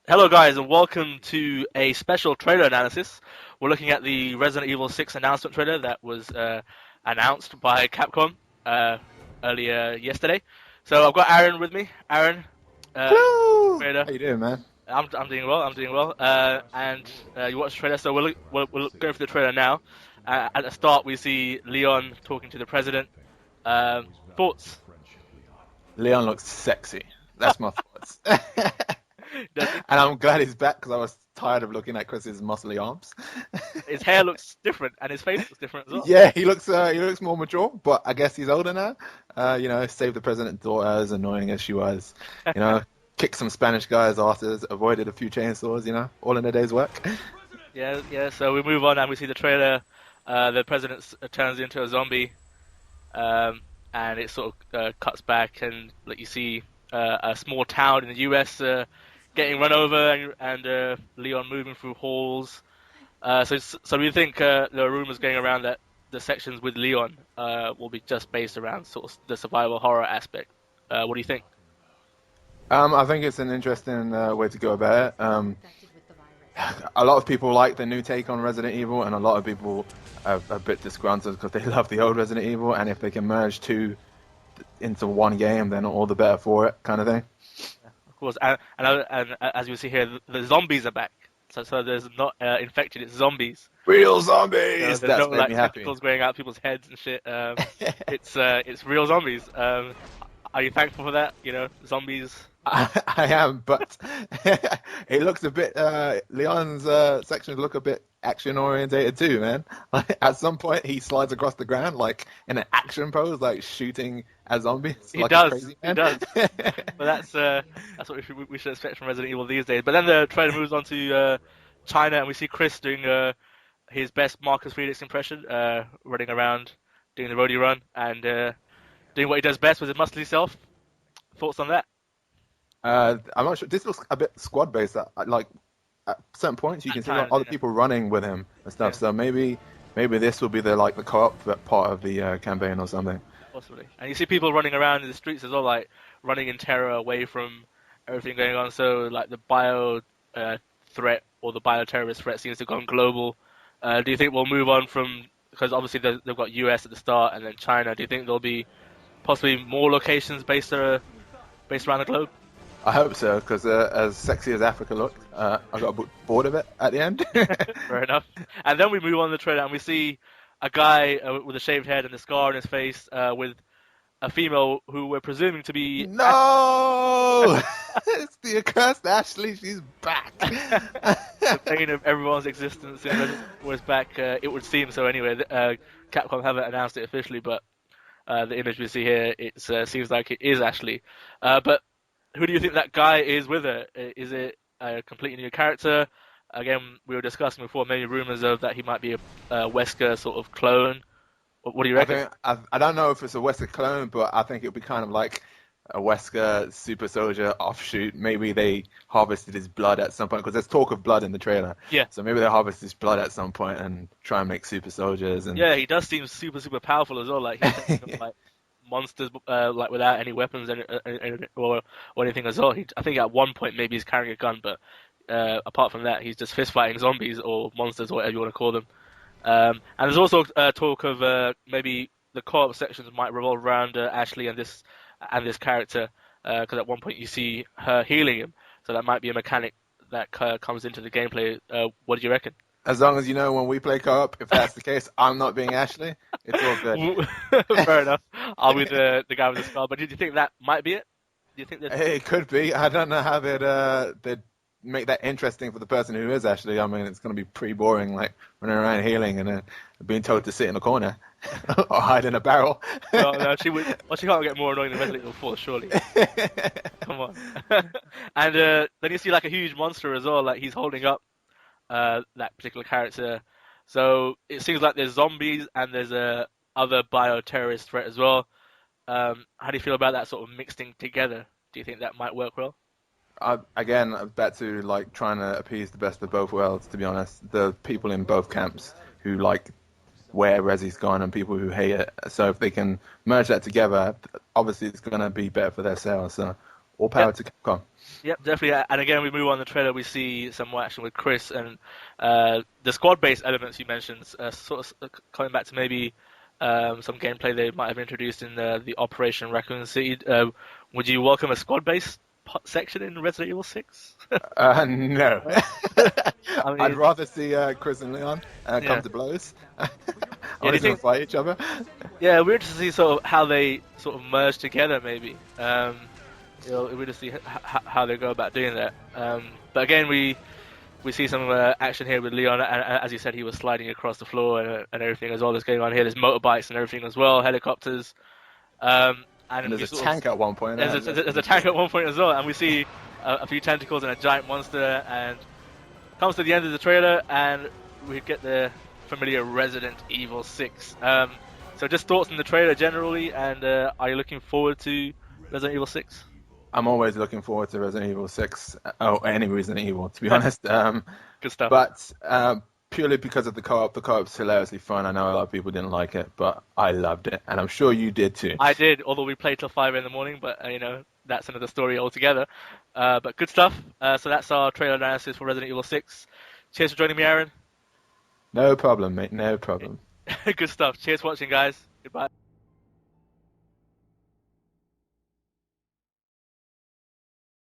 Hello, guys, and welcome to a special trailer analysis. We're looking at the Resident Evil 6 announcement trailer that was announced by Capcom uh, earlier yesterday. So I've got Aaron with me. Aaron, Hello. trailer. How you doing, man? I'm doing well. I'm doing well. And you watched the trailer, so we're going for the trailer now. At the start, we see Leon talking to the president. Thoughts? Leon looks sexy. That's my thoughts. Does he? And I'm glad he's back because I was tired of looking at Chris's muscly arms. His hair looks different, and his face looks different as well. Yeah, he looks more mature, but I guess he's older now. Saved the president's daughter, as annoying as she was. You know, kicked some Spanish guys' asses, avoided a few chainsaws. All in a day's work. Yeah, yeah. So we move on and we see the trailer. The president turns into a zombie, um, and it sort of cuts back, and like you see a small town in the U.S. Getting run over, and Leon moving through halls. So we think there are rumors going around that the sections with Leon will be just based around sort of the survival horror aspect. What do you think? I think it's an interesting way to go about it. A lot of people like the new take on Resident Evil, and a lot of people are a bit disgruntled because they love the old Resident Evil, and if they can merge two into one game, then all the better for it, kind of thing. Of course, and as you see here, the zombies are back. So there's not infected; it's zombies. Real So zombies! there's no That's made me like happy. tentacles growing out people's heads and shit. It's real zombies. Are you thankful for that? You know, zombies. I am, but it looks a bit. Leon's sections look a bit action orientated too, man. Like, at some point, he slides across the ground like in an action pose, like shooting at zombies, He like a does. crazy He man. does. But that's what we should expect from Resident Evil these days. But then the trailer moves on to China, and we see Chris doing his best Marcus Phoenix impression, running around doing the roadie run and doing what he does best with his muscly self. Thoughts on that? I'm not sure. This looks a bit squad based. Like at certain points, you At can see like, times, other yeah. people running with him and stuff. Yeah, So maybe this will be the co-op part of the campaign or something. possibly. And you see people running around in the streets as well, like running in terror away from everything going on. So like the bio threat or the bioterrorist threat seems to have gone global. Do you think we'll move on from because obviously they've got US at the start and then China? Do you think there'll be possibly more locations based around the globe? I hope so, because as sexy as Africa looked, I got a bit bored of it at the end. Fair enough. And then we move on the trailer and we see a guy with a shaved head and a scar on his face with a female who we're presuming to be No! It's the accursed Ashley. She's back. the bane of everyone's existence in Resident Evil is back. It would seem so anyway. Capcom haven't announced it officially, but the image we see here, it seems like it is Ashley. But who do you think that guy is with her? Is it a completely new character? Again, we were discussing before many rumors of that he might be a Wesker sort of clone. What do you I reckon? think I don't know if it's a Wesker clone, but I think it'll be kind of like a Wesker super soldier offshoot. Maybe they harvested his blood at some point because there's talk of blood in the trailer. Yeah, So maybe they harvest his blood at some point and try and make super soldiers. And yeah, he does seem super powerful as well. Like he's taking on, like monsters like without any weapons or anything as well. I think at one point maybe he's carrying a gun, but apart from that, he's just fist fighting zombies or monsters or whatever you want to call them. And there's also talk of maybe the co-op sections might revolve around Ashley and this character because at one point you see her healing him, so that might be a mechanic that comes into the gameplay. What do you reckon? as long as you know when we play co-op, if that's the case, I'm not being Ashley. It's all good. Fair enough. I'll be the guy with the scar. But do you think that might be it? Do you think that? It could be. I don't know how they'd make that interesting for the person who is Ashley. I mean, it's going to be pretty boring, like running around healing and then being told to sit in a corner or hide in a barrel. Well, no, she would. Well, she can't get more annoying than Resident Evil 4, surely. Come on. And then you see like a huge monster as well. Like he's holding up that particular character. So it seems like there's zombies and there's a other bioterrorist threat as well. How do you feel about that sort of mixing together? Do you think that might work well? Again, back to like trying to appease the best of both worlds. To be honest, the people in both camps who like where Resi's gone and people who hate it. So if they can merge that together, obviously it's going to be better for their sales. So All power to Capcom. Yep, definitely. And again, we move on the trailer. We see some more action with Chris and the squad-based elements you mentioned, sort of coming back to maybe some gameplay they might have introduced in the Operation Raccoon City. Would you welcome a squad-based section in Resident Evil 6? No. I I'd mean, rather see Chris and Leon come yeah. to blows. I Yeah, do want you to see them think? fight each other. Yeah, we're interested to see sort of how they sort of merge together, maybe. We're to see how they go about doing that. But again, we see some action here with Leon, and as you said, he was sliding across the floor and everything as well that's going on here. There's motorbikes and everything as well, helicopters, And and there's we a sort of tank at one point. there's a tank at one point as well, and we see a few tentacles and a giant monster, and comes to the end of the trailer, and we get the familiar Resident Evil 6. So just thoughts on the trailer generally, and are you looking forward to Resident Evil 6? I'm always looking forward to Resident Evil 6. Oh, any Resident Evil, to be honest. Good stuff. But purely because of the co-op. The co-op's hilariously fun. I know a lot of people didn't like it, but I loved it, and I'm sure you did too. I did, although we played till 5 in the morning, but that's another story altogether. But good stuff. So that's our trailer analysis for Resident Evil 6. Cheers for joining me, Aaron. No problem, mate. No problem. Good stuff. Cheers for watching, guys. Goodbye.